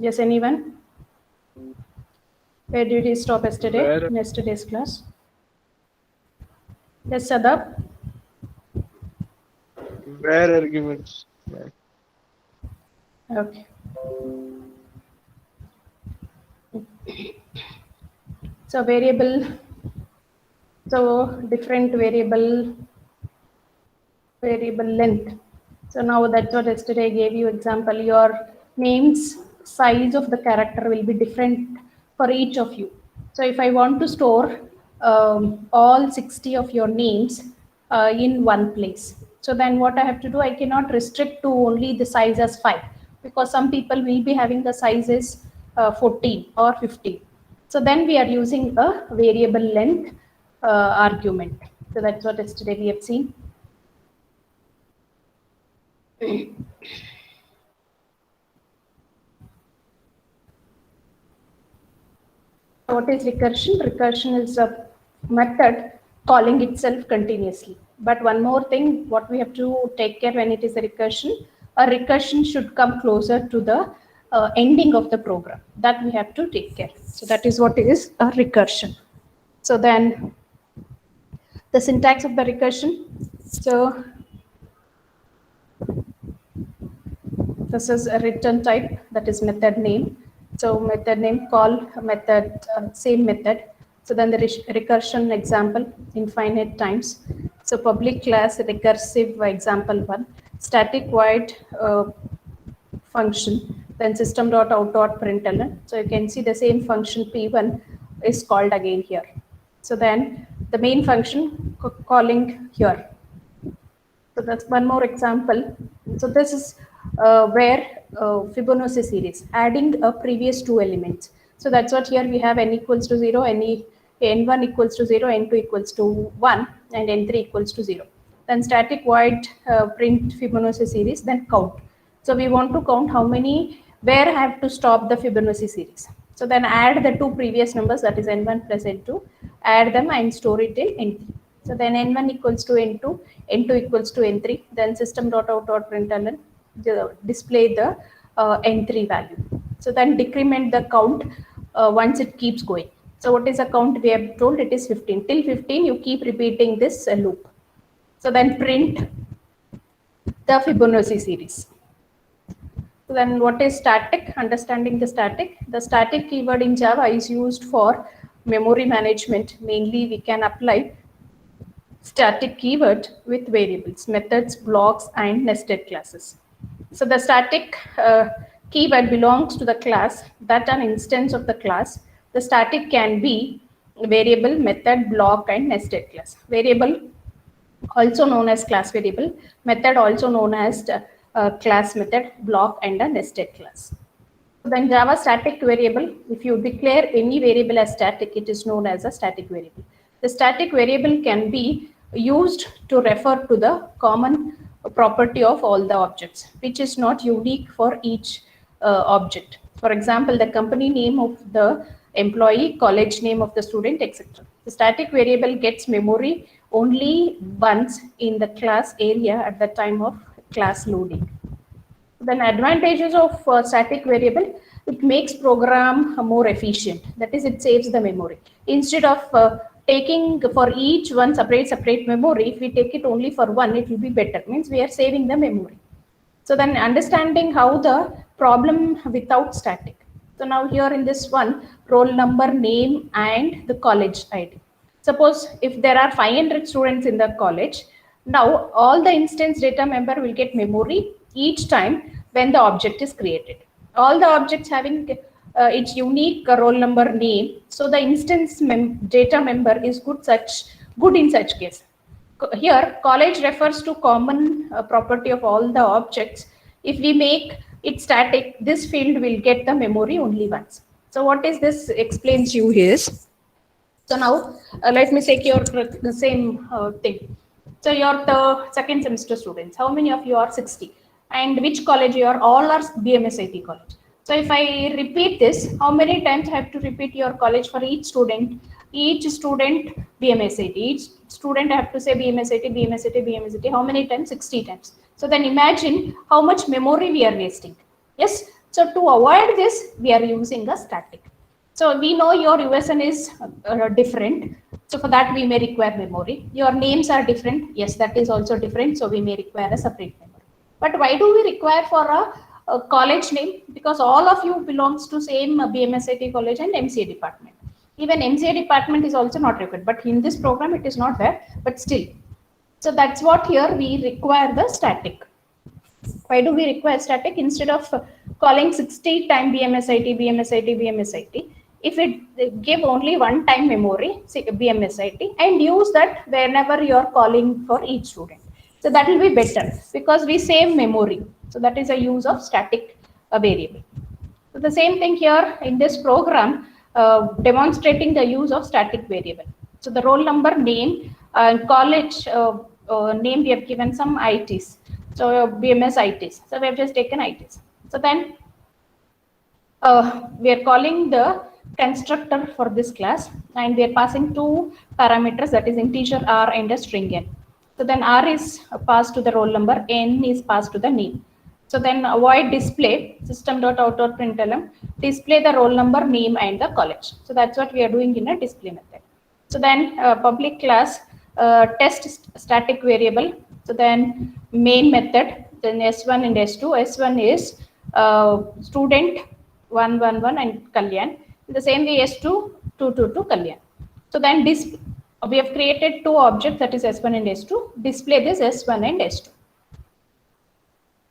Yes, anyone? Where did we stop yesterday? Where In yesterday's class? Yes, Sadap. arguments? Okay. So variable. So different variable length. So now that's what yesterday I gave you example. Your name's size of the character will be different for each of you. So if I want to store all 60 of your names in one place, so then what I have to do, I cannot restrict to only the size as 5, because some people will be having the sizes 14 or 15. So then we are using a variable length argument. So that's what yesterday we have seen. What is recursion? Recursion is a method calling itself continuously. But one more thing, what we have to take care when it is a recursion should come closer to the ending of the program. That we have to take care. So that is what is a recursion. So then the syntax of the recursion. So this is a return type, that is method name. So method name call method, same method. So then the recursion example infinite times. So public class recursive example 1, static void function, then system.out.println. So you can see the same function p1 is called again here. So then the main function calling here. So that's one more example. So this is where Fibonacci series, adding a previous two elements. So that's what here we have n equals to 0, n1 equals to 0, n2 equals to 1, and n3 equals to 0. Then static void print Fibonacci series, then count. So we want to count how many, where I have to stop the Fibonacci series. So then add the two previous numbers, that is n1 plus n2, add them and store it in n3. So then n1 equals to n2, n2 equals to n3, then system.out.println display the n3 value. So then decrement the count once it keeps going. So what is a count? We have told it is 15. Till 15 you keep repeating this loop. So then print the Fibonacci series. So then what is static? Understanding the static. The static keyword in Java is used for memory management. Mainly we can apply static keyword with variables, methods, blocks, and nested classes. So the static keyword belongs to the class, that an instance of the class. The static can be variable, method, block, and nested class. Variable also known as class variable, method also known as class method, block, and a nested class. Then Java static variable, if you declare any variable as static, it is known as a static variable. The static variable can be used to refer to the common property of all the objects, which is not unique for each object. For example, the company name of the employee, college name of the student, etc. The static variable gets memory only once in the class area at the time of class loading. Then advantages of static variable, it makes program more efficient. That is, it saves the memory. Instead of taking for each one separate memory, if we take it only for one, it will be better. Means we are saving the memory. So then understanding how the problem without static. So now here in this one, roll number, name, and the college ID. Suppose if there are 500 students in the college, now all the instance data member will get memory each time when the object is created. All the objects having its unique roll number, name. So the instance data member is good in such case. Here, college refers to common property of all the objects. If we make it static, this field will get the memory only once. So what is this explains you is, so now let me take your the same thing. So you're the second semester students. How many of you are 60? And which college you are? All are BMSIT college. So if I repeat this, how many times I have to repeat your college for each student? Each student BMSIT. Each student I have to say BMSIT, BMSIT, BMSIT. How many times? 60 times. So then imagine how much memory we are wasting. Yes, So to avoid this, we are using a static. So we know your USN is different. So for that, we may require memory. Your names are different. Yes, that is also different. So we may require a separate memory. But why do we require for a college name? Because all of you belongs to same BMSIT college and MCA department. Even MCA department is also not required. But in this program, it is not there. But still. So that's what here we require the static. Why do we require static? Instead of calling 60 time BMSIT, BMSIT, BMSIT, if it give only one time memory, say BMSIT, and use that whenever you are calling for each student. So that will be better because we save memory. So that is a use of static variable. So the same thing here in this program, demonstrating the use of static variable. So the roll number, name, college name, we have given some ITs. So BMS ITs. So we have just taken ITs. So then we are calling the constructor for this class, and we are passing two parameters, that is integer R and a string N. So then R is passed to the roll number, N is passed to the name. So then void display system.out.println display the roll number, name, and the college. So that's what we are doing in a display method. So then public class test static variable. So then main method, then S1 and S2. S1 is student 111 and Kalyan. In the same way S2 222 Kalyan. So then this we have created two objects, that is S1 and S2. Display this S1 and S2.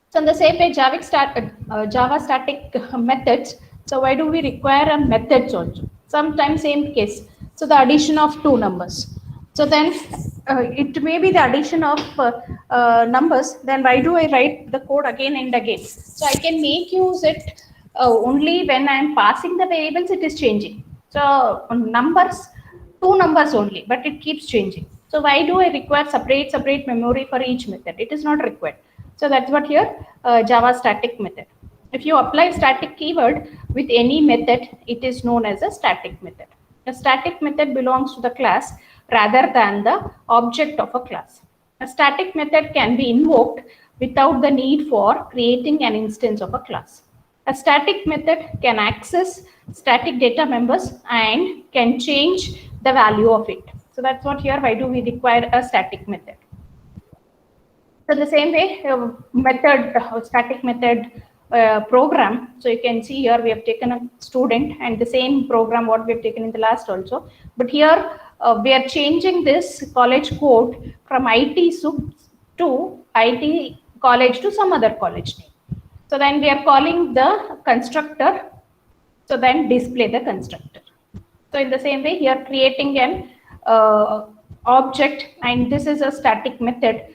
So in the same way Java static methods. So why do we require a methods also? Sometimes same case. So the addition of two numbers. So then it may be the addition of numbers. Then why do I write the code again and again? So I can make use it only when I am passing the variables, it is changing. So numbers, two numbers only, but it keeps changing. So why do I require separate memory for each method? It is not required. So that's what here Java static method. If you apply static keyword with any method, it is known as a static method. A static method belongs to the class rather than the object of a class. A static method can be invoked without the need for creating an instance of a class. A static method can access static data members and can change the value of it. So that's what here, why do we require a static method? So the same way static method program. So you can see here we have taken a student and the same program what we have taken in the last also. But here we are changing this college code from IT to IT college to some other college name. So then we are calling the constructor. So then display the constructor. So in the same way here creating an object, and this is a static method.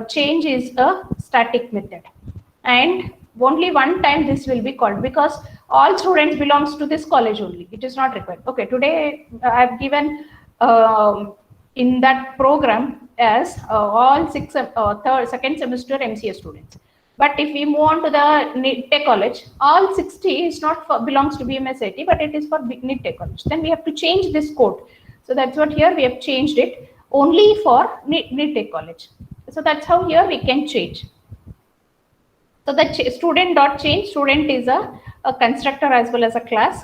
Change is a static method, and only one time this will be called because all students belongs to this college only. It is not required. Okay, today I have given in that program as all second semester MCA students. But if we move on to the Tech College, all 60 is not for, belongs to BMSIT, but it is for Tech College. Then we have to change this code. So that's what here we have changed it only for Tech College. So that's how here we can change. So the student.change, student is a constructor as well as a class.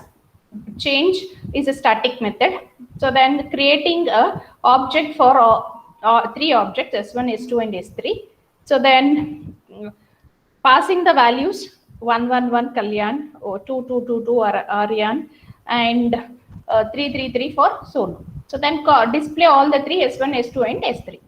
Change is a static method. So then creating a object for three objects, S1, S2, and S3. So then passing the values 111 Kalyan or 2222 Aryan and 333 for Sonu. So then display all the three S1, S2, and S3.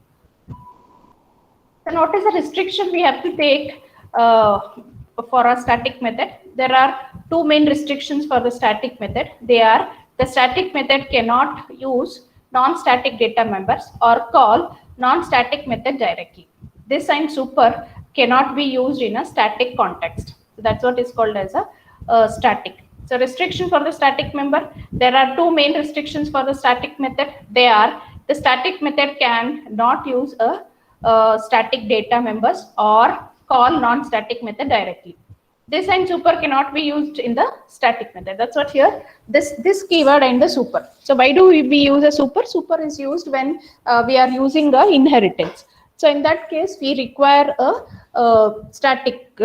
So what is the restriction we have to take for a static method? There are two main restrictions for the static method. They are the static method cannot use non-static data members or call non-static method directly. This and super cannot be used in a static context. So that's what is called as a static. So restriction for the static member, there are two main restrictions for the static method. They are the static method can not use a static data members or call non-static method directly. This and super cannot be used in the static method. That's what here, this keyword and the super. So why do we use a super? Super is used when we are using the inheritance. So in that case, we require a static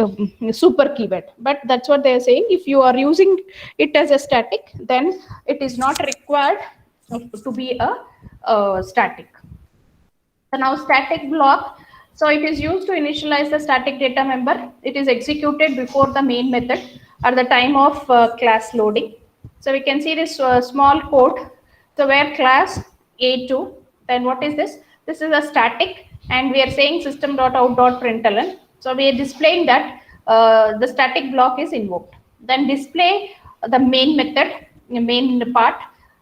super keyword. But that's what they are saying. If you are using it as a static, then it is not required to be a static. So now static block. So it is used to initialize the static data member. It is executed before the main method at the time of class loading. So we can see this small code. So where class A2, then what is this? This is a static, and we are saying system.out.println. So we are displaying that the static block is invoked. Then display the main method, main part,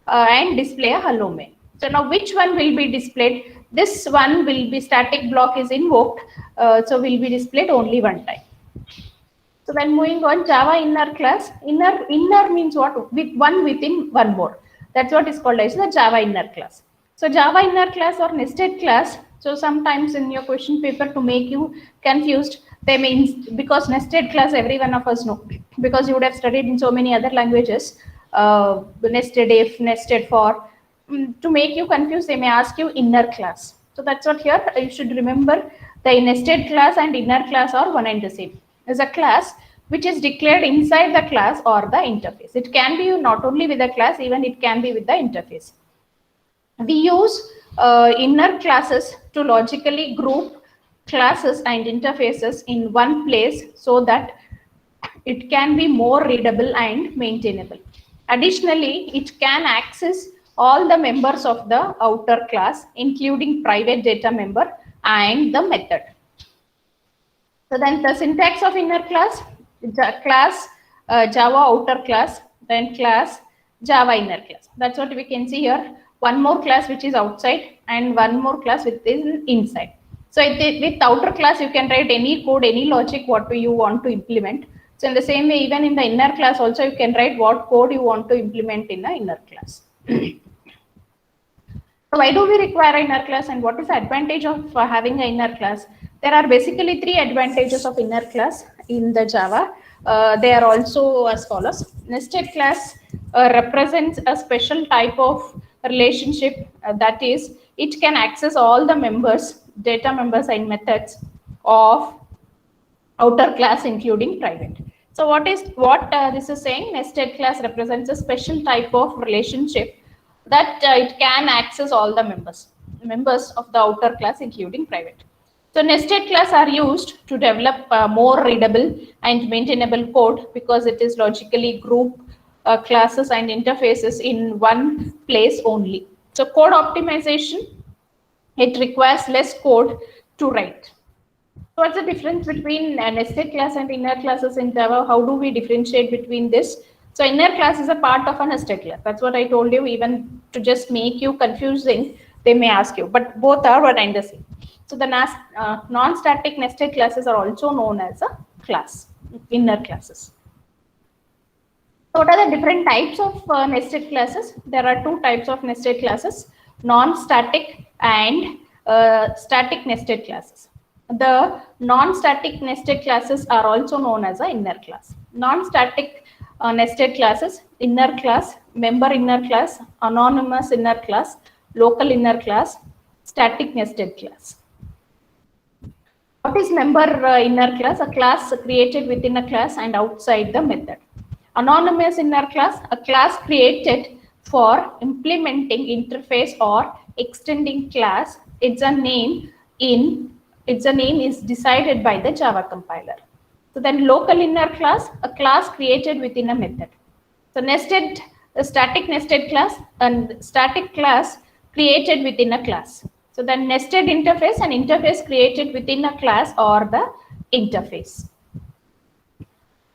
and display a hello main. So now which one will be displayed? This one will be static block is invoked, so will be displayed only one time. So then moving on, Java inner class. Inner means what? With one within one more. That's what is called as the Java inner class. So Java inner class or nested class. So sometimes in your question paper to make you confused, they means because nested class every one of us know, because you would have studied in so many other languages, nested if, nested for. To make you confused, they may ask you inner class. So that's what here you should remember. The nested class and inner class are one and the same. Is a class which is declared inside the class or the interface. It can be not only with the class, even it can be with the interface. We use inner classes to logically group classes and interfaces in one place so that it can be more readable and maintainable. Additionally, it can access all the members of the outer class, including private data member and the method. So then the syntax of inner class, class Java outer class, then class Java inner class. That's what we can see here. One more class which is outside and one more class which is inside. So with outer class, you can write any code, any logic, what you want to implement. So in the same way, even in the inner class also, you can write what code you want to implement in the inner class. So why do we require inner class, and what is the advantage of having an inner class? There are basically three advantages of inner class in the Java. They are also as follows. Nested class represents a special type of relationship, that is, it can access all the members, data members and methods of outer class, including private. So what this is saying? Nested class represents a special type of relationship that it can access all the members of the outer class, including private. So nested class are used to develop more readable and maintainable code because it is logically group classes and interfaces in one place only. So code optimization, it requires less code to write. So what's the difference between nested class and inner classes in Java? How do we differentiate between this? So inner class is a part of a nested class. That's what I told you. Even to just make you confusing, they may ask you. But both are one and the same. So the non-static nested classes are also known as a class, inner classes. So what are the different types of nested classes? There are two types of nested classes: non-static and static nested classes. The non-static nested classes are also known as an inner class. Non-static nested classes: inner class, member inner class, anonymous inner class, local inner class, static nested class. What is member inner class? A class created within a class and outside the method. Anonymous inner class, a class created for implementing interface or extending class. Its name is decided by the Java compiler. So then local inner class, a class created within a method. So static nested class and static class created within a class. So then nested interface, an interface created within a class or the interface.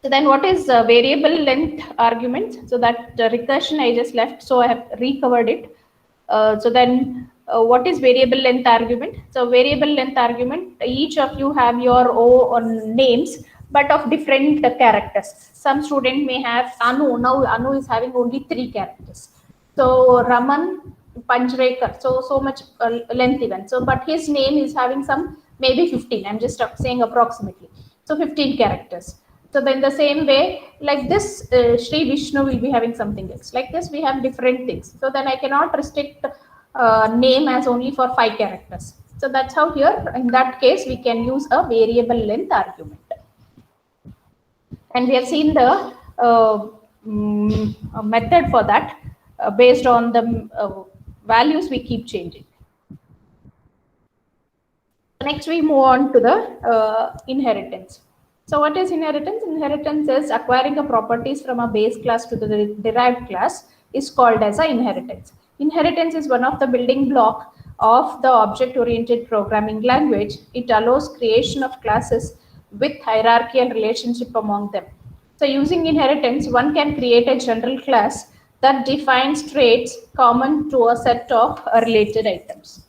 So then what is variable length argument? So that recursion I just left, so I have recovered it. So then what is variable length argument? So variable length argument, each of you have your own names, but of different characters. Some student may have Anu. Now Anu is having only 3 characters. So Raman, Panjrekar, so much length even. So but his name is having some maybe 15. I'm just saying approximately. So 15 characters. So then the same way, like this, Sri Vishnu will be having something else. Like this, we have different things. So then I cannot restrict name as only for 5 characters. So that's how here, in that case, we can use a variable length argument. And we have seen the method for that based on the values we keep changing. Next, we move on to the inheritance. So what is inheritance? Inheritance is acquiring a properties from a base class to the derived class is called as a inheritance. Inheritance is one of the building block of the object-oriented programming language. It allows creation of classes with hierarchical relationship among them. So using inheritance, one can create a general class that defines traits common to a set of related items.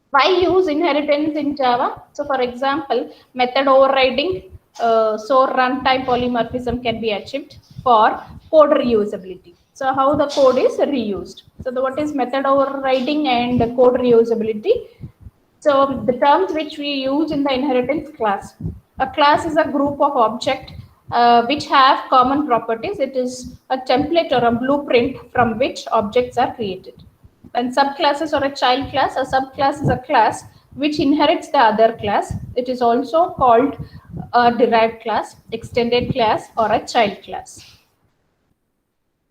Why use inheritance in Java? So for example, method overriding, so runtime polymorphism can be achieved for code reusability. So how the code is reused. So what is method overriding and code reusability? So the terms which we use in the inheritance class. A class is a group of objects which have common properties. It is a template or a blueprint from which objects are created. And subclasses or a child class, a subclass is a class which inherits the other class. It is also called a derived class, extended class, or a child class.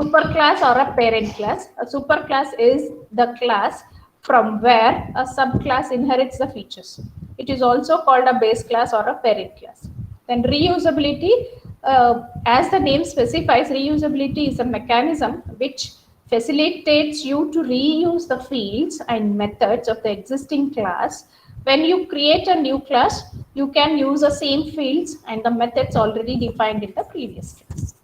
Superclass or a parent class. A superclass is the class from where a subclass inherits the features. It is also called a base class or a parent class. Then reusability, as the name specifies, reusability is a mechanism which facilitates you to reuse the fields and methods of the existing class. When you create a new class, you can use the same fields and the methods already defined in the previous class.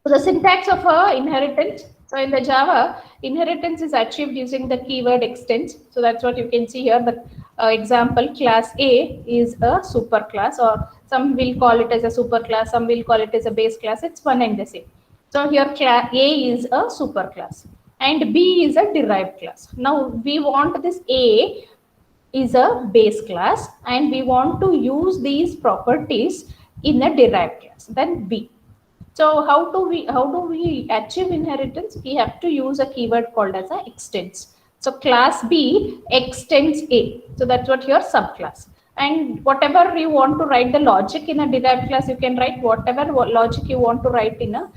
So the syntax of inheritance. So in the Java, inheritance is achieved using the keyword extends. So that's what you can see here. The example class A is a superclass, or some will call it as a superclass, some will call it as a base class. It's one and the same. So here class A is a superclass and B is a derived class. Now we want this A is a base class and we want to use these properties in a derived class, then B. So how do we achieve inheritance? We have to use a keyword called as a extends. So class B extends A. So that's what your subclass. And whatever you want to write the logic in a derived class, you can write whatever logic you want to write in a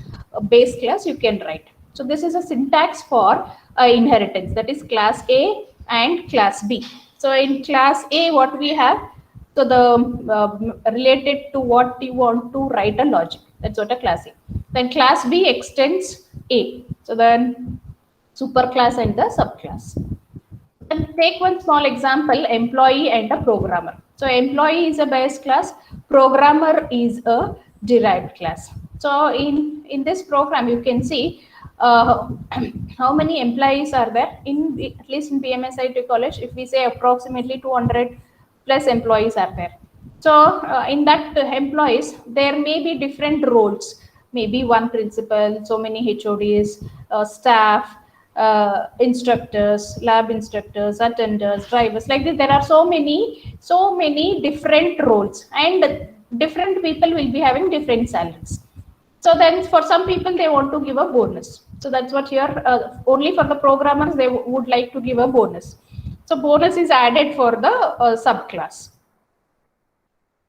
base class, you can write. So this is a syntax for inheritance, that is class A and class B. So in class A, what we have, so the related to what you want to write a logic, that's what a class A. Then class B extends A. So then superclass and the subclass. And take one small example, employee and a programmer. So employee is a base class, programmer is a derived class. So in this program, you can see how many employees are there in, at least in BMSIT college. If we say approximately 200 plus employees are there. So in that employees, there may be different roles, maybe one principal, so many HODs, staff, instructors, lab instructors, attenders, drivers, like this. There are so many different roles, and different people will be having different salaries. So then for some people, they want to give a bonus. So that's what here, only for the programmers, they would like to give a bonus. So bonus is added for the subclass.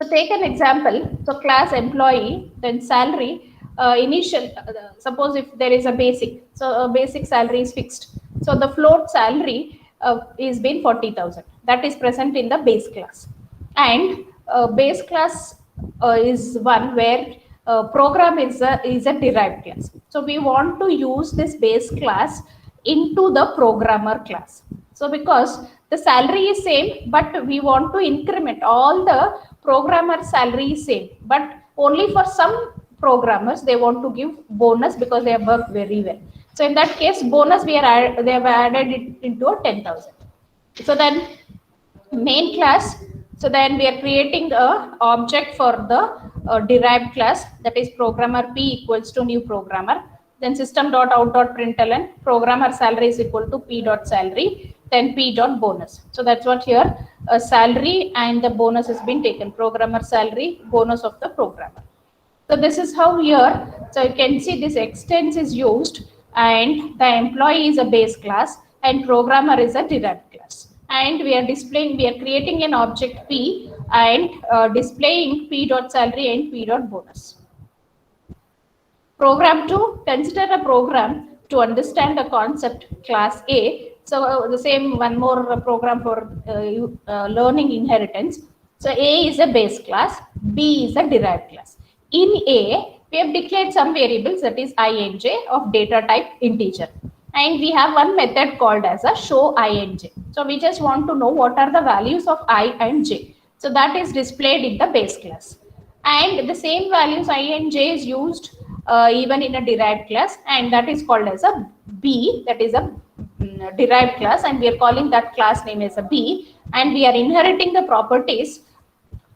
So take an example. So class employee, then salary, initial, suppose if there is a basic, so a basic salary is fixed. So the float salary is been 40,000. That is present in the base class. And base class is one where program is a derived class. So we want to use this base class into the programmer class. So because the salary is same, but we want to increment all the programmer salary is same, but only for some programmers they want to give bonus because they have worked very well. So in that case, bonus they have added it into a 10,000. So then main class. So then we are creating a object for the derived class, that is programmer P equals to new programmer. Then system.out.println programmer salary is equal to P dot salary, then P dot bonus. So that's what here salary and the bonus has been taken, programmer salary, bonus of the programmer. So this is how here, so you can see this extends is used and the employee is a base class and programmer is a derived class. and we are creating an object P and displaying P dot salary and P dot bonus. Program 2, consider a program to understand the concept class A. So the same one more program for learning inheritance. So A is a base class, B is a derived class. In A, we have declared some variables, that is I and j of data type integer. And we have one method called as a show I and j. So we just want to know what are the values of I and j. So that is displayed in the base class. And the same values I and j is used even in a derived class, and that is called as a B, that is a derived class, and we are calling that class name as a B, and we are inheriting the properties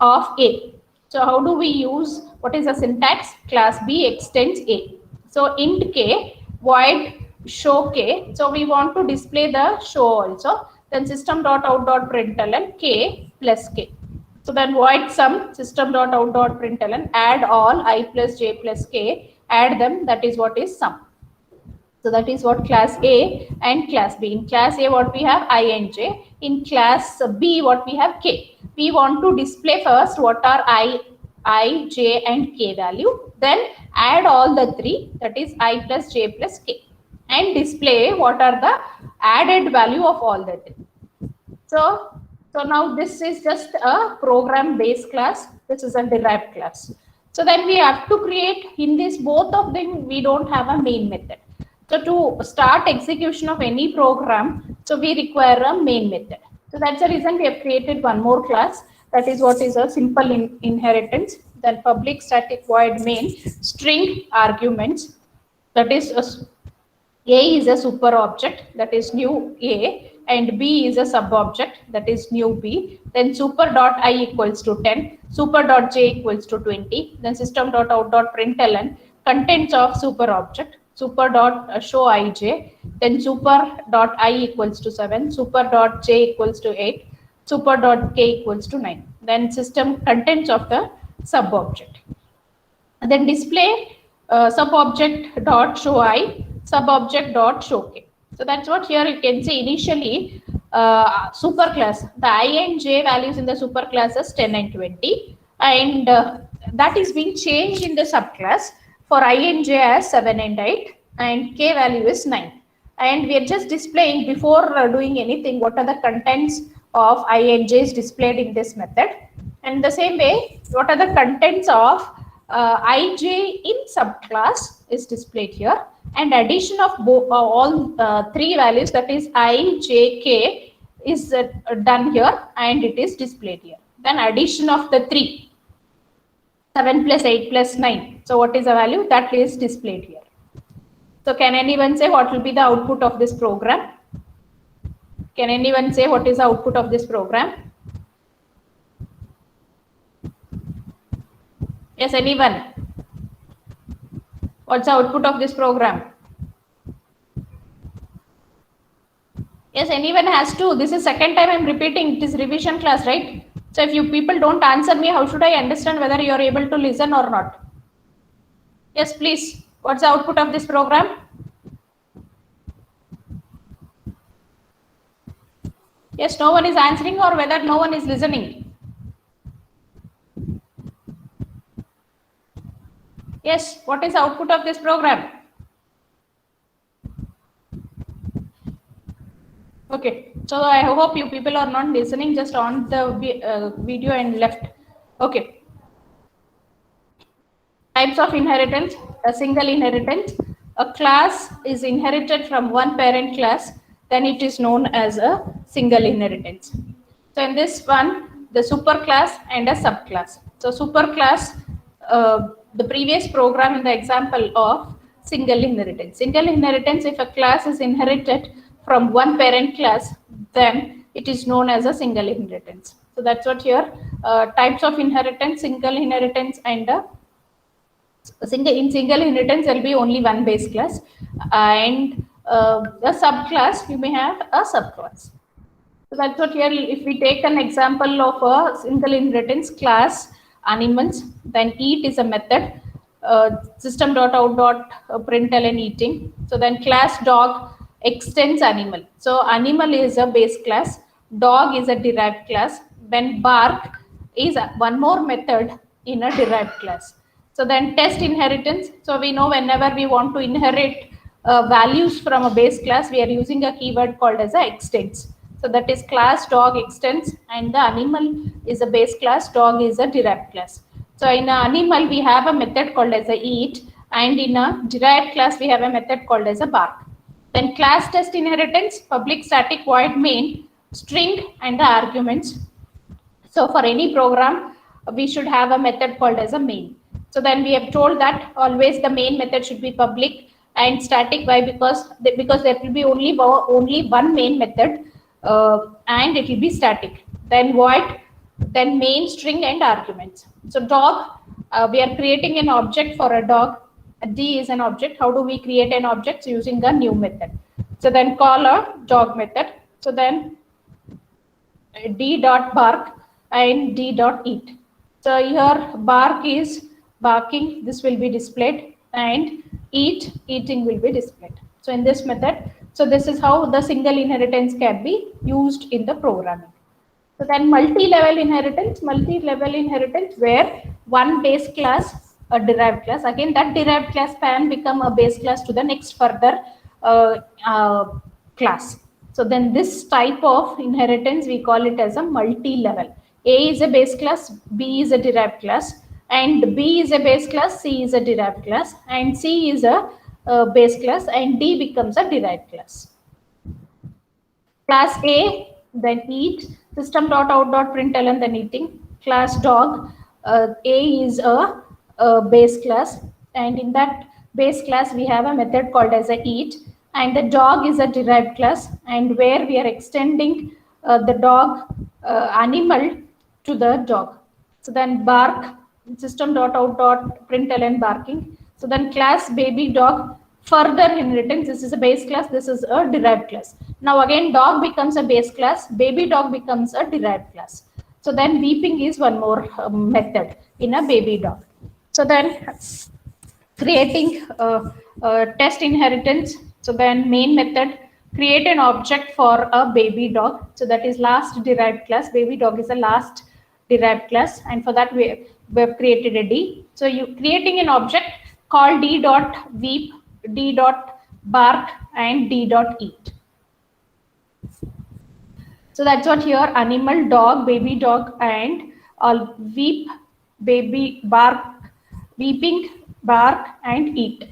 of A. So how do we use, what is the syntax? Class B extends A. So int k void show k. So we want to display the show also. Then system.out.println k plus k. So then void sum system.out.println add all I plus j plus k, add them, that is what is sum. So that is what class A and class B. In class A what we have I and j. In class B what we have k. We want to display first what are I, j and k value. Then add all the three, that is I plus j plus k. And display what are the added value of all the three. So now this is just a program base class. This is a derived class. So then we have to create, in this both of them we don't have a main method. So to start execution of any program, so we require a main method. So that's the reason we have created one more class. That is what is a simple inheritance. Then public static void main string arguments. That is A is a super object, that is new A, and B is a sub object, that is new B. Then super dot I equals to 10, super dot j equals to 20. Then system dot out dot println contents of super object, super dot show ij. Then super dot I equals to 7, super dot j equals to 8, super dot k equals to 9. Then system contents of the sub object. And then display sub object dot show I, sub object dot show k. So that's what here you can see initially super class, the I and j values in the super class is 10 and 20, and that is being changed in the subclass for I and j as 7 and 8, and k value is 9. And we are just displaying before doing anything what are the contents of I and j is displayed in this method. And the same way, what are the contents of ij in subclass is displayed here, and addition of all three values, that is I, j, k is done here and it is displayed here. Then addition of the 3, 7 plus 8 plus 9. So what is the value? That is displayed here. So can anyone say what will be the output of this program? Can anyone say what is the output of this program? Yes, anyone? What's the output of this program? Yes, anyone has to. This is second time I'm repeating. It is revision class, right? So if you people don't answer me, how should I understand whether you are able to listen or not? Yes, please. What's the output of this program? Yes, no one is answering, or whether no one is listening. Yes, what is the output of this program? Okay, so I hope you people are not listening, just on the video and left. Okay. Types of inheritance, a single inheritance. A class is inherited from one parent class, then it is known as a single inheritance. So in this one, the superclass and a subclass. So superclass, the previous program in the example of single inheritance. Single inheritance, if a class is inherited from one parent class, then it is known as a single inheritance. So that's what here, types of inheritance, single inheritance, and in single inheritance there will be only one base class, and the subclass you may have a subclass. So that's what here, if we take an example of a single inheritance class animals, then eat is a method, system.out.println eating. So then class dog extends animal. So animal is a base class, dog is a derived class, then bark is one more method in a derived class. So then test inheritance. So we know whenever we want to inherit values from a base class, we are using a keyword called as a extends. So that is class dog extends, and the animal is a base class, dog is a derived class. So in an animal, we have a method called as a eat, and in a derived class, we have a method called as a bark. Then class test inheritance, public static void main, string and the arguments. So for any program, we should have a method called as a main. So then we have told that always the main method should be public and static. Why? Because there will be only one main method, and it will be static. Then void, then main, string and arguments. So dog, we are creating an object for a dog. D is an object. How do we create an object? Using a new method. So then call a dog method. So then d dot bark and d dot eat. So here bark is barking, this will be displayed, and eating will be displayed. So in this method, so this is how the single inheritance can be used in the programming. So then multi-level inheritance where one base class, a derived class, again that derived class can become a base class to the next further class. So then this type of inheritance, we call it as a multi-level. A is a base class, B is a derived class, and B is a base class, C is a derived class, and C is a base class, and D becomes a derived class. Class A, then eat, system.out.println, then eating. Class dog, A is a base class, and in that base class we have a method called as a eat, and the dog is a derived class, and where we are extending the dog animal to the dog. So then bark, system.out.println barking. So then class baby dog, further inheritance, this is a base class, this is a derived class. Now again dog becomes a base class, baby dog becomes a derived class. So then weeping is one more method in a baby dog. So then creating test inheritance. So then main method, create an object for a baby dog. So that is last derived class. Baby dog is the last derived class, and for that we have created a D. So you creating an object called D dot weep, D dot bark, and D dot eat. So that's what here animal, dog, baby dog, and weep, baby, bark, weeping, bark, and eat.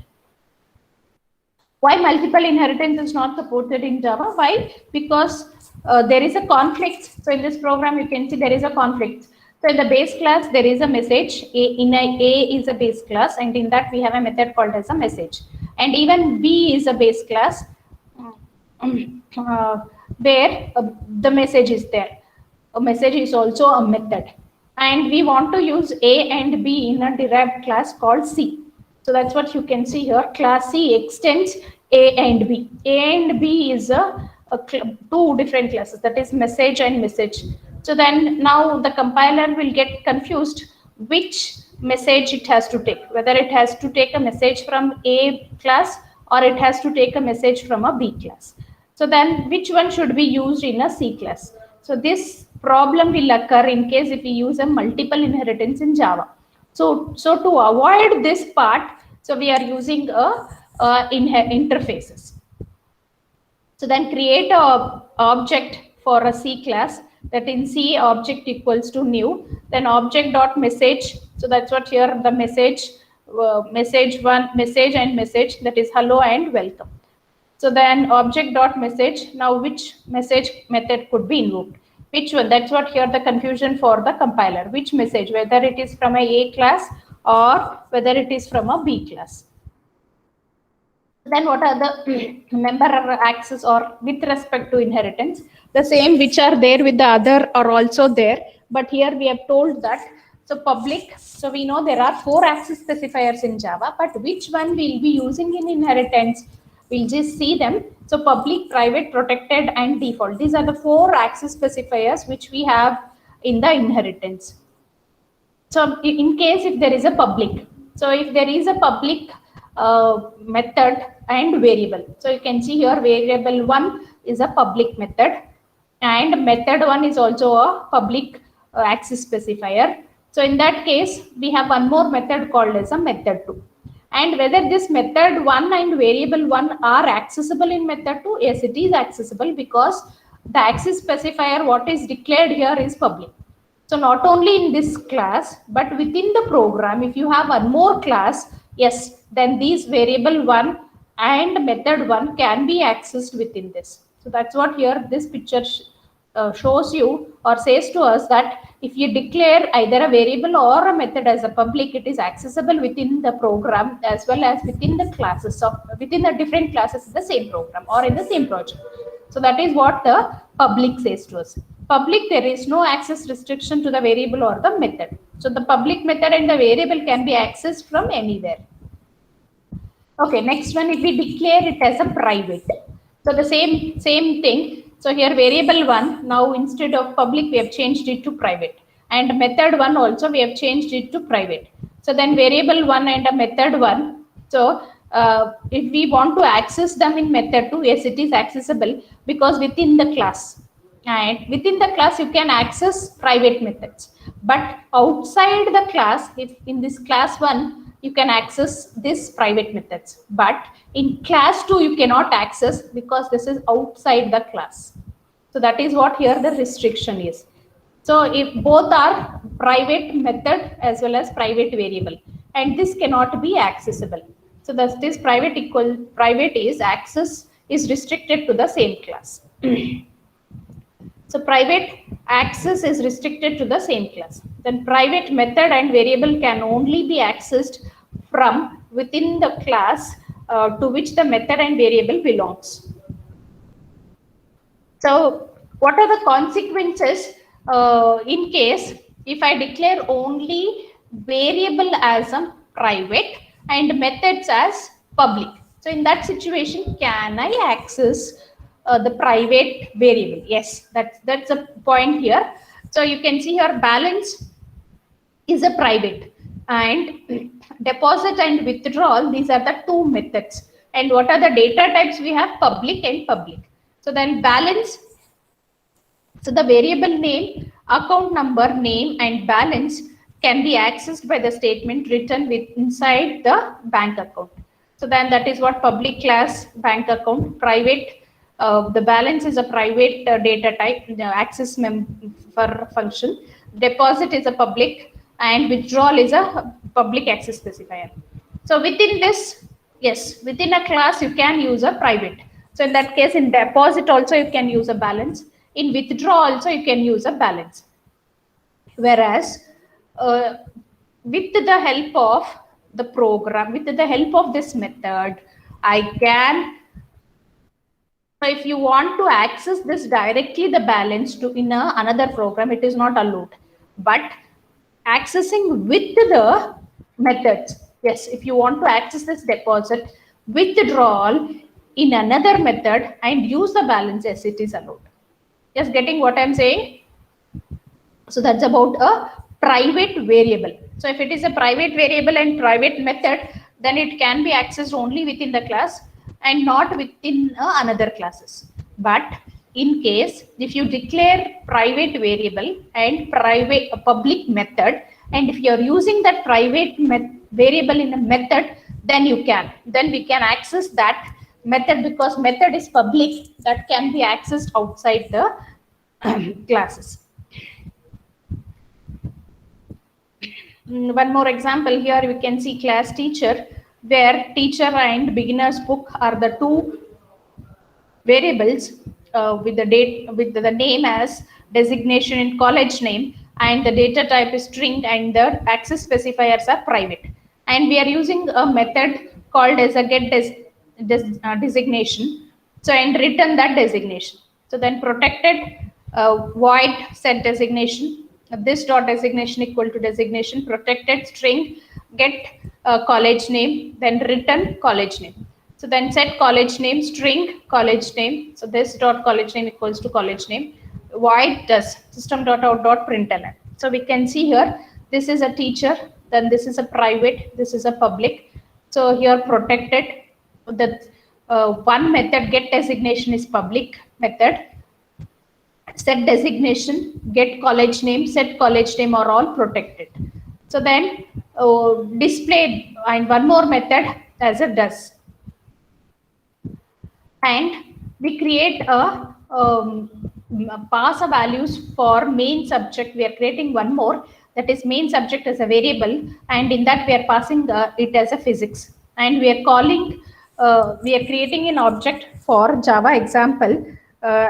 Why multiple inheritance is not supported in Java? Why? Because there is a conflict. So in this program, you can see there is a conflict. So in the base class, there is a message. A is a base class, and in that we have a method called as a message. And even B is a base class where the message is there. A message is also a method. And we want to use A and B in a derived class called C. So that's what you can see here. Class C extends A and B. A and B is two different classes, that is message and message. So then now the compiler will get confused which message it has to take, whether it has to take a message from A class or it has to take a message from a B class. So then which one should be used in a C class? So this problem will occur in case if we use a multiple inheritance in Java. So to avoid this part, so we are using interfaces. So then create a object for a C class, that in C object equals to new, then object dot message. So that's what here the message, message and message, that is hello and welcome. So then object dot message. Now which message method could be invoked? Which one? That's what here the confusion for the compiler. Which message, whether it is from a class or whether it is from a B class. Then what are the member access or with respect to inheritance? The same which are there with the other are also there. But here we have told that, so public, so we know there are 4 access specifiers in Java, but which one we'll be using in inheritance? We'll just see them. So public, private, protected, and default. These are the 4 access specifiers which we have in the inheritance. So in case if there is a public, so if there is a public method and variable. So you can see here variable 1 is a public method, and method 1 is also a public access specifier. So in that case, we have one more method called as a method 2. And whether this method 1 and variable 1 are accessible in method 2, yes, it is accessible because the access specifier what is declared here is public. So not only in this class, but within the program, if you have one more class, yes, then these variable 1 and method 1 can be accessed within this. So that's what here this picture shows you or says to us that if you declare either a variable or a method as a public, it is accessible within the program as well as within the classes of within the different classes in the same program or in the same project. So that is what the public says to us. Public, there is no access restriction to the variable or the method. So the public method and the variable can be accessed from anywhere. Okay, next one, if we declare it as a private. So the same thing. So here variable 1, now instead of public, we have changed it to private. And method 1 also, we have changed it to private. So then variable 1 and a method 1. So if we want to access them in method 2, yes, it is accessible because within the class. And within the class, you can access private methods. But outside the class, if in this class 1, you can access this private methods. But in class 2, you cannot access because this is outside the class. So that is what here the restriction is. So if both are private method as well as private variable, and this cannot be accessible. So thus this private is access is restricted to the same class. So private access is restricted to the same class. Then private method and variable can only be accessed from within the class to which the method and variable belongs. So what are the consequences in case if I declare only variable as a private and methods as public? So in that situation, can I access the private variable? Yes, that's a point here. So you can see here balance is a private and deposit and withdrawal, these are the two methods. And what are the data types? We have public and public. So then balance, so the variable name, account number, name and balance can be accessed by the statement written with inside the bank account. So then that is what public class bank account. Private, the balance is a private data type, the access member function. Deposit is a public and withdrawal is a public access specifier. So within this, yes, within a class you can use a private. So in that case, in deposit also you can use a balance. In withdraw also you can use a balance. Whereas with the help of the program, with the help of this method, I can, if you want to access this directly the balance to in another program, it is not allowed. But accessing with the methods, yes, if you want to access this deposit withdrawal in another method and use the balance, yes, it is allowed. Just getting what I'm saying? So that's about a private variable. So if it is a private variable and private method, then it can be accessed only within the class and not within another classes. But in case if you declare private variable and private public method, and if you are using that private variable in a method, then we can access that method because method is public, that can be accessed outside the classes. One more example here, we can see class teacher, where teacher and beginner's book are the two variables with the date, with the name as designation in college name, and the data type is string and the access specifiers are private. And we are using a method called as a get designation. So and return that designation. So then protected void set designation, this dot designation equal to designation, protected string get college name, then return college name. So then set college name string college name. So this dot college name equals to college name. Void does system dot out dot println. So we can see here, this is a teacher, then this is a private, this is a public. So here protected, that one method get designation is public method. set designation, get college name, set college name are all protected. So then display and one more method as a does. And we create a pass a values for main subject. We are creating one more, that is main subject as a variable, and in that we are passing it as a physics, and we are calling we are creating an object for Java example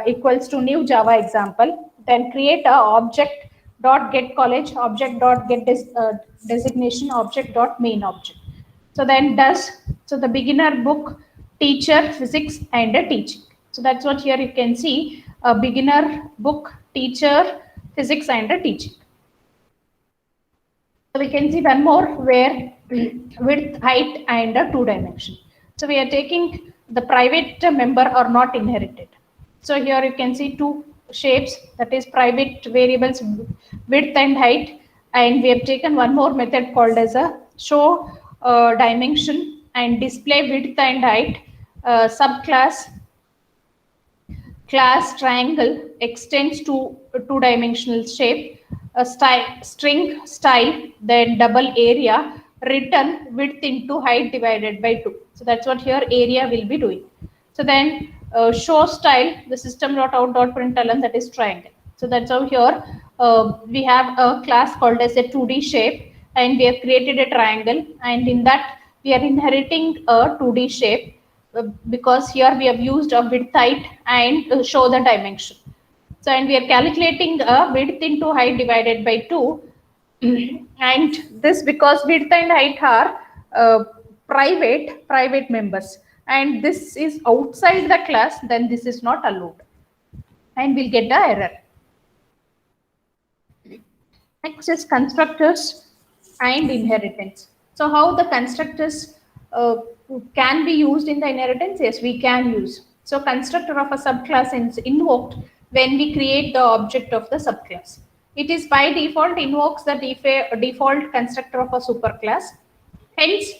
equals to new Java example, then create a object dot get college, object dot get designation, object dot main object. So then does, so the beginner, book, teacher, physics, and a teaching. So that's what here you can see, a beginner, book, teacher, physics, and a teaching. So we can see one more where width, height, and a 2-dimension. So we are taking the private member are not inherited. So here you can see two shapes, that is private variables width and height, and we have taken one more method called as a show dimension and display width and height, subclass class triangle extends to a 2-dimensional shape, a string style, then double area, return width into height divided by 2. So that's what here area will be doing. So then show style, the system.out.println, that is triangle. So that's how here we have a class called as a 2D shape, and we have created a triangle, and in that we are inheriting a 2D shape because here we have used a width, height, and show the dimension. So and we are calculating a width into height divided by 2, and this because width and height are private members, and this is outside the class, then this is not allowed, and we'll get the error. Next is constructors and inheritance. So how the constructors can be used in the inheritance? Yes, we can use. So constructor of a subclass is invoked when we create the object of the subclass. It is by default invokes the default constructor of a superclass. Hence,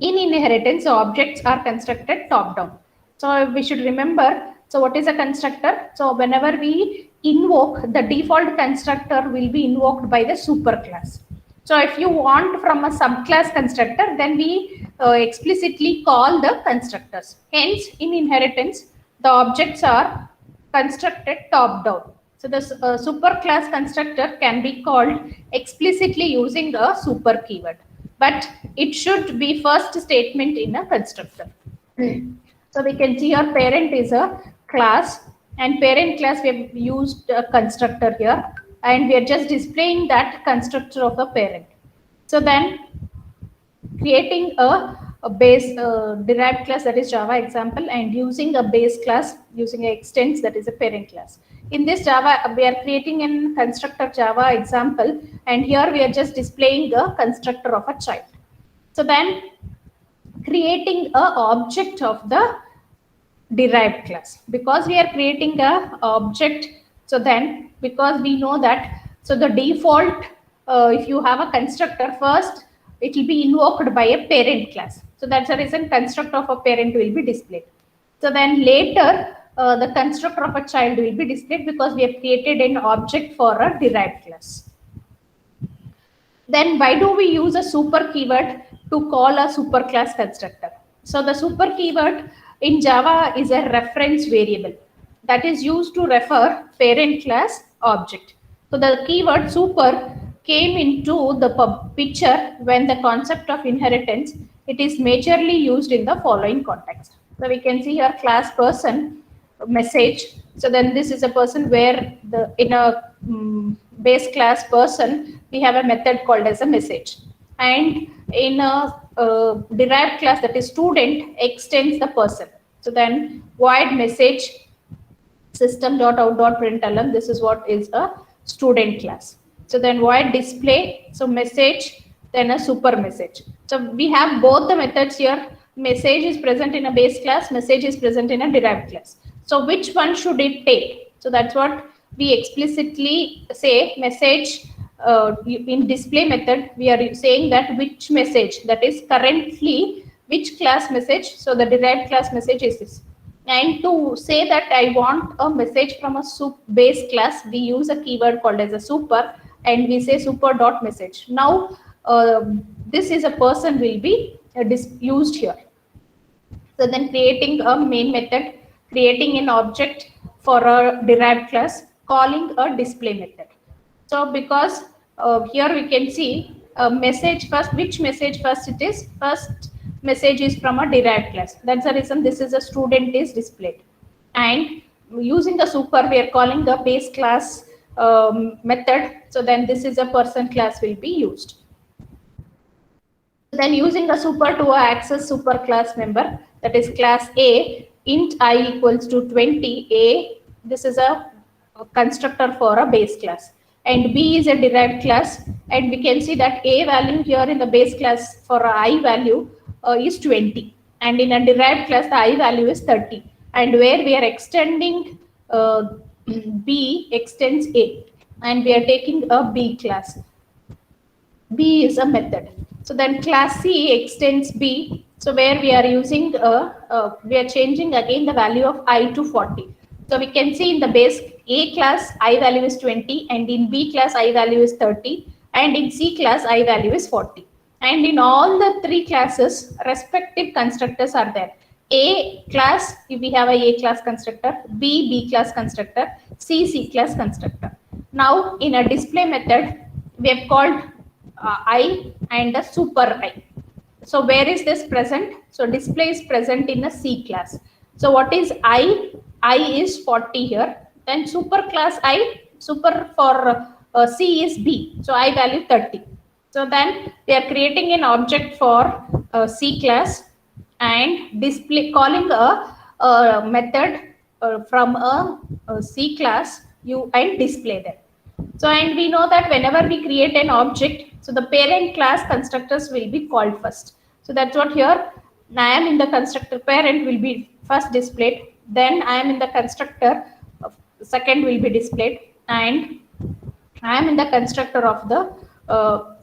in inheritance, the objects are constructed top down. So we should remember, so what is a constructor? So whenever we invoke, the default constructor will be invoked by the superclass. So if you want from a subclass constructor, then we explicitly call the constructors. Hence, in inheritance, the objects are constructed top down. So the superclass constructor can be called explicitly using a super keyword, but it should be first statement in a constructor. So we can see our parent is a class, and parent class we have used a constructor here, and we are just displaying that constructor of the parent. So then creating a base derived class, that is Java example, and using a base class using a extends, that is a parent class. In this Java, we are creating a constructor Java example, and here we are just displaying the constructor of a child. So then creating a object of the derived class, because we are creating a object. So then because we know that, so the default if you have a constructor, first it will be invoked by a parent class. So that's the reason constructor of a parent will be displayed. So then later the constructor of a child will be displayed because we have created an object for a derived class. Then why do we use a super keyword to call a superclass constructor? So the super keyword in Java is a reference variable that is used to refer parent class object. So the keyword super came into the picture when the concept of inheritance, it is majorly used in the following context. So we can see here class person message. So then this is a person where the in a base class person we have a method called as a message, and in a derived class, that is student, extends the person. So then void message system.out.println, this is what is a student class. So then void display, so message, then a super message. So we have both the methods here. Message is present in a base class, message is present in a derived class. So which one should it take? So that's what we explicitly say. Message in display method, we are saying that which message, that is currently which class message. So the derived class message is this. And to say that I want a message from a base class, we use a keyword called as a super, and we say super dot message. Now, this is a person will be used here. So then creating a main method, creating an object for a derived class, calling a display method. So because here we can see a message first, which message first it is, first message is from a derived class. That's the reason this is a student is displayed. And using the super, we are calling the base class method. So then this is a person class will be used. Then using a super to access super class member, that is class A, int I equals to 20, A, this is a constructor for a base class. And B is a derived class, and we can see that A value here in the base class for a I value is 20. And in a derived class, the I value is 30. And where we are extending B extends A, and we are taking a B class. B is a method. So then class C extends B. So where we are using, we are changing again the value of I to 40. So we can see in the base A class, I value is 20, and in B class, I value is 30, and in C class, I value is 40. And in all the three classes, respective constructors are there. A class, if we have a class constructor, B class constructor, C class constructor. Now in a display method, we have called I and a super I. So where is this present? So display is present in a C class. So what is I? I is 40 here. Then super class I, super for C is B. So I value 30. So then we are creating an object for C class and display calling a method from a C class you and display that. So, and we know that whenever we create an object, so the parent class constructors will be called first. So that's what here, I am in the constructor parent will be first displayed, then I am in the constructor second will be displayed, and I am in the constructor of the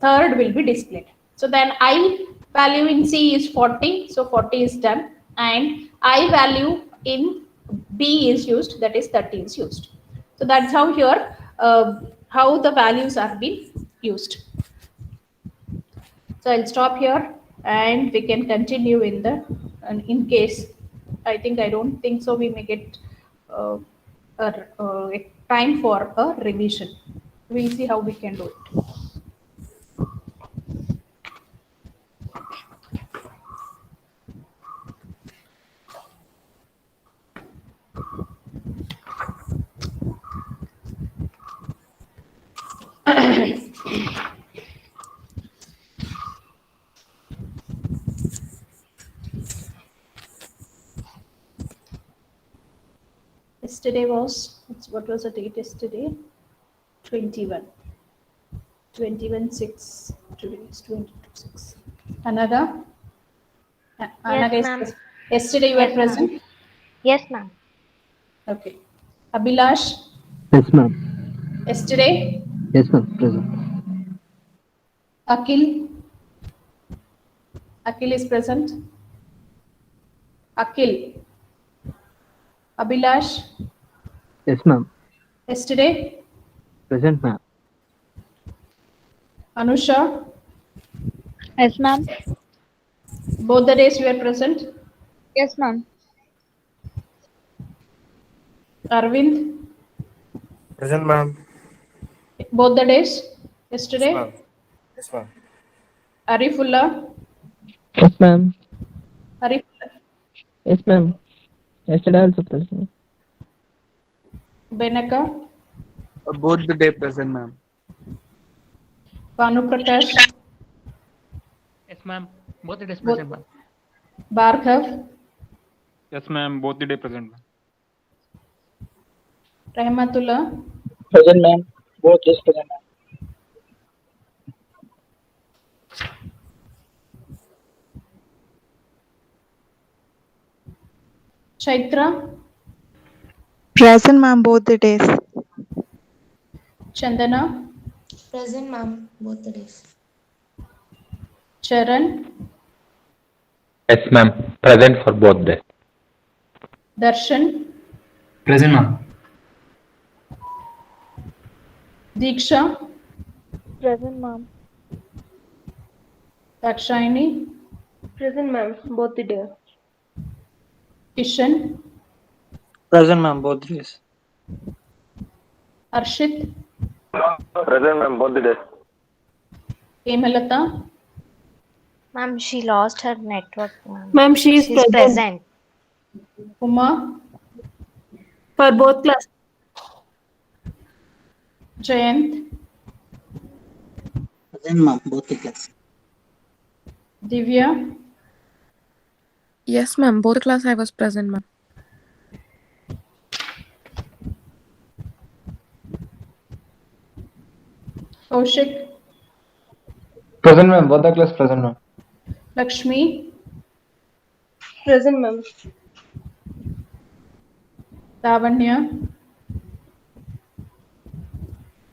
third will be displayed. So then I value in C is 40, so 40 is done, and I value in B is used, that is 30 is used. So that's how here how the values are being used. So I'll stop here and we can continue in the in case I don't think so we may get a time for a revision. We'll see how we can do it. Yesterday was, what was the date yesterday? 21. 21/6. Today is 22/6. Another? Yes, ma'am. Yesterday you were present? Yes, ma'am. Okay. Abhilash? Yes, ma'am. Yesterday? Yes, ma'am. Present. Akhil? Akhil is present? Akhil? Abhilash? Yes, ma'am. Yesterday? Present, ma'am. Anusha? Yes, ma'am. Both the days you were present? Yes, ma'am. Arvind? Present, ma'am. Both the days? Yesterday? Yes, ma'am. Arifullah? Yes, ma'am. Arifullah? Yes, ma'am. Yesterday also present. Benaka? Both the day present, ma'am. Panu Prakash? Yes, ma'am. Both the days present, ma'am. Bhargav? Yes, ma'am. Both the day present, ma'am. Rahmatullah? Present, ma'am. Both is present, ma'am. Chaitra? Present, ma'am, both the days. Chandana? Present, ma'am, both the days. Charan? Yes, ma'am. Present for both days. Darshan, Present, ma'am. Diksha, Present, ma'am. Dakshayani, Present, ma'am. Both the day. Kishan, Present, ma'am. Both the days. Arshit, Present, ma'am. Both the days. Hemalata, Ma'am, she lost her network, ma'am. Ma'am, she is She's present. Uma, for both class. Jayant, Present, ma'am. Both the class. Divya, Yes, ma'am. Both class I was present, ma'am. Kaushik, Present, ma'am. Both the class present, ma'am. Lakshmi, Present, ma'am. Lavanya,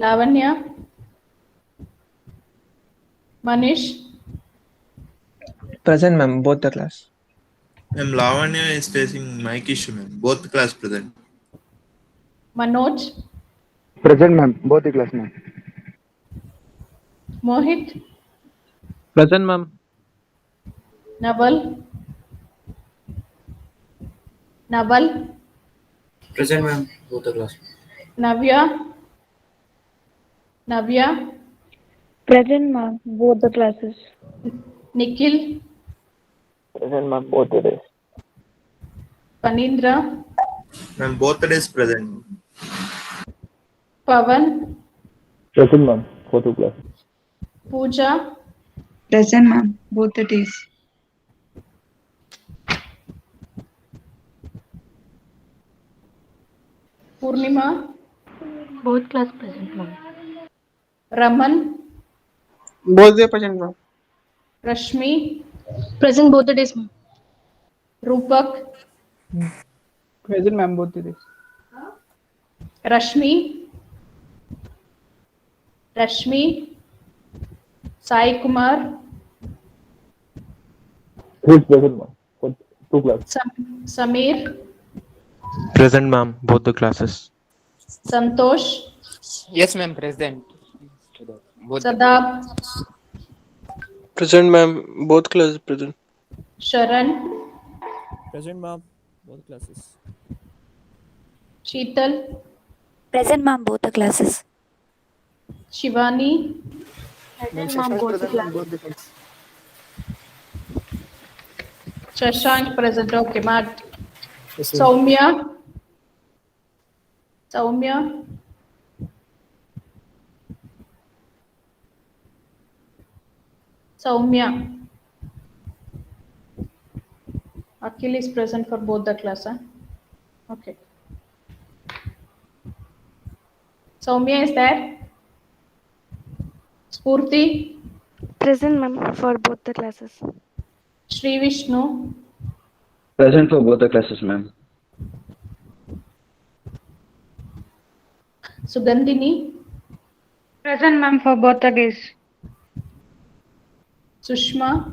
Lavanya, Manish, Present, ma'am. Both the class. Ma'am, Lavanya is facing mic issue, ma'am. Both class present. Manoj, Present, ma'am. Both the class, ma'am. Mohit, Present, ma'am. Naval, Naval, Present, ma'am. Both the class. Navya, Navya, Present, ma'am. Both the classes. Nikhil, Present, ma'am. Both the days. Panindra, Ma'am, both the days present. Pavan, Present, ma'am. Both the class. Pooja, Present, ma'am. Both the days. Purnima, Both class present, ma'am. Raman, Both the present, ma'am. Rashmi, Present both the days, ma'am. Rupak, Present, ma'am. Both the days. Rashmi, Rashmi, Sai Kumar, Who is present, ma'am? Both two class. Samir, Present, ma'am. Both the classes. Santosh, Yes, ma'am. Present. Both. Sadab, Present, ma'am. Both classes present. Sharan, Present, ma'am. Both classes. Sheetal, Present, ma'am. Both the classes. Shivani, Present, ma'am. Both the classes. Shashank present. Okay, Matt. Soumya, Soumya, Soumya. Akhil is present for both the class. Huh? Okay. Soumya is there? Spurti, Present, ma'am, for both the classes. Sri Vishnu, Present for both the classes, ma'am. Sugandhini, Present, ma'am, for both the days. Sushma,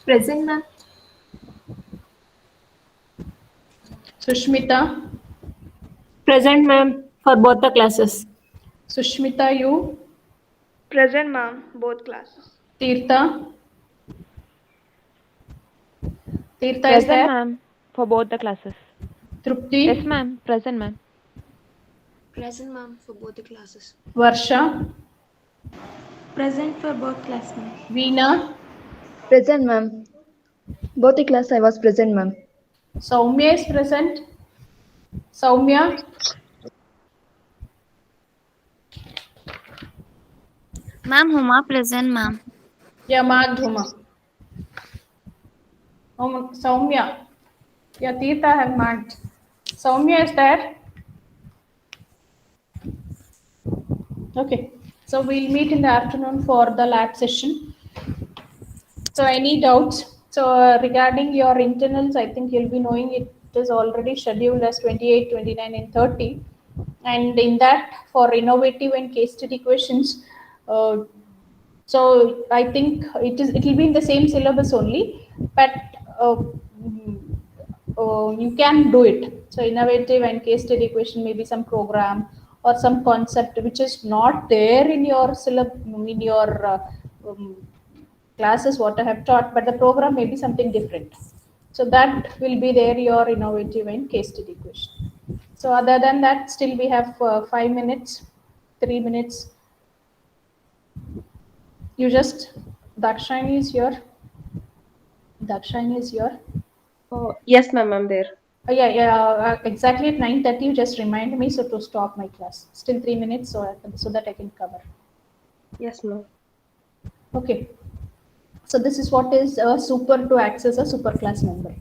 Present, ma'am. Sushmita, Present, ma'am. For both the classes. Sushmita, you, Present, ma'am, both classes. Tirtha, Tirtha is Present, there? ma'am, for both the classes. Trupti, Yes, ma'am. Present, ma'am. Present, ma'am, for both the classes. Varsha, Present for both classes, ma'am. Veena, Present, ma'am. Both the class I was present, ma'am. Soumya is present. Soumya, Ma'am, Huma present, ma'am. yeah, marked Huma. Soumya, yeah, Tirtha have marked. Soumya is there? Okay, so we'll meet in the afternoon for the lab session. So any doubts? So regarding your internals, I think you'll be knowing it is already scheduled as 28, 29 and 30. And in that for innovative and case study questions, so I think it will be in the same syllabus only, but you can do it. So innovative and case study question may be some program or some concept which is not there in your in your classes what I have taught, but the program may be something different. So that will be there your innovative and case study question. So other than that, still we have 5 minutes, 3 minutes. You just, Dakshani is here. Dakshani is here. Oh, yes, ma'am, I'm there. Exactly at 9:30. You just remind me so to stop my class. Still 3 minutes, so that I can cover. Yes, ma'am. Okay. So this is what is super to access a super class member.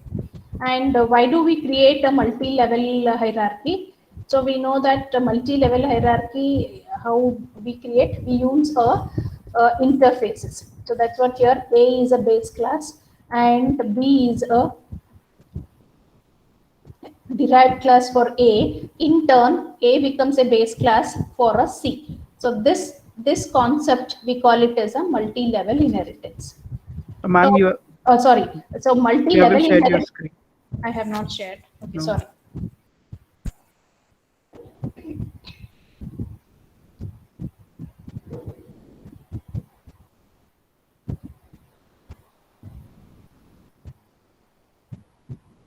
And why do we create a multi-level hierarchy? So we know that multi-level hierarchy, how we create, we use interfaces. So that's what here A is a base class and B is a derived class for A. In turn, A becomes a base class for a C. So this concept, we call it as a multi-level inheritance. Ma'am, So, you sorry. So multi-level haven't shared your inheritance. screen. I have not shared. Okay, No. sorry.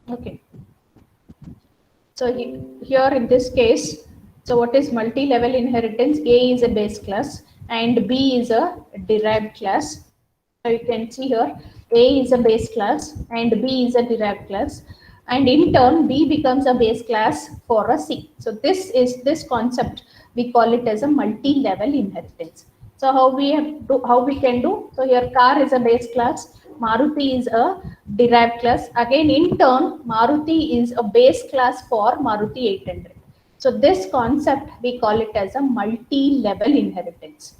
Okay. So here in this case, so what is multi-level inheritance? A is a base class and B is a derived class. So you can see here, A is a base class and B is a derived class. And in turn, B becomes a base class for a C. So this concept, we call it as a multi-level inheritance. So how we can do? So here car is a base class, Maruti is a derived class. Again, in turn, Maruti is a base class for Maruti 800. So this concept, we call it as a multi-level inheritance.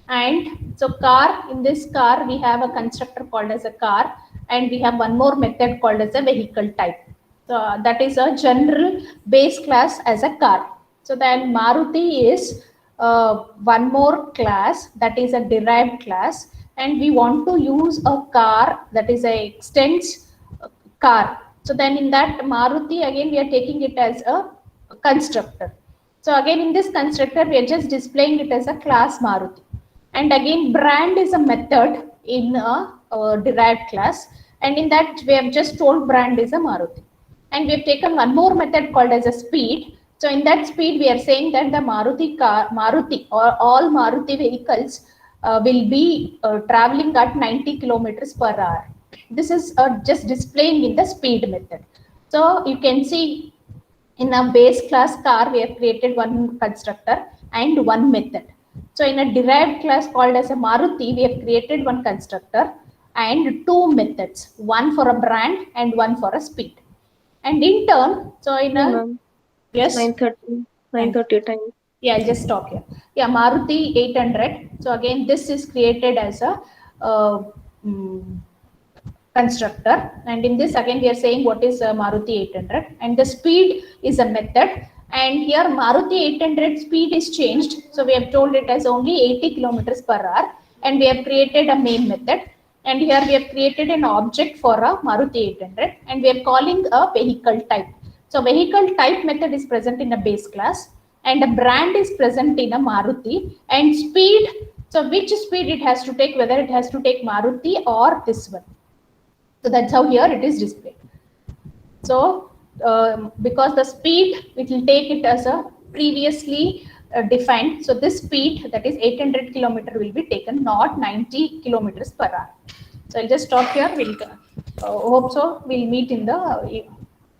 And so car, in this car, we have a constructor called as a car, and we have one more method called as a vehicle type. So that is a general base class as a car. So then Maruti is one more class, that is a derived class, and we want to use a car that is a extends car. So then in that Maruti, again we are taking it as a constructor. So again in this constructor, we are just displaying it as a class Maruti. And again brand is a method in a derived class, and in that we have just told brand is a Maruti. And we have taken one more method called as a speed. So in that speed, we are saying that the Maruti or all Maruti vehicles will be traveling at 90 kilometers per hour. This is just displaying in the speed method. So you can see in a base class car, we have created one constructor and one method. So in a derived class called as a Maruti, we have created one constructor and two methods, one for a brand and one for a speed. And in turn, so in a, yes, 9:30 time. Yeah, I'll just stop here. Yeah, Maruti 800. So again, this is created as a constructor. And in this, again, we are saying what is Maruti 800. And the speed is a method. And here Maruti 800 speed is changed. So we have told it as only 80 kilometers per hour. And we have created a main method. And here we have created an object for a Maruti 800. And we are calling a vehicle type. So vehicle type method is present in a base class. And a brand is present in a Maruti. And speed, so which speed it has to take, whether it has to take Maruti or this one. So that's how here it is displayed. So because the speed, it will take it as a previously defined. So this speed, that is 800 kilometer, will be taken, not 90 kilometers per hour. So I'll just stop here. We'll hope so. We'll meet in the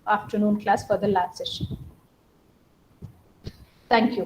afternoon class for the lab session. Thank you.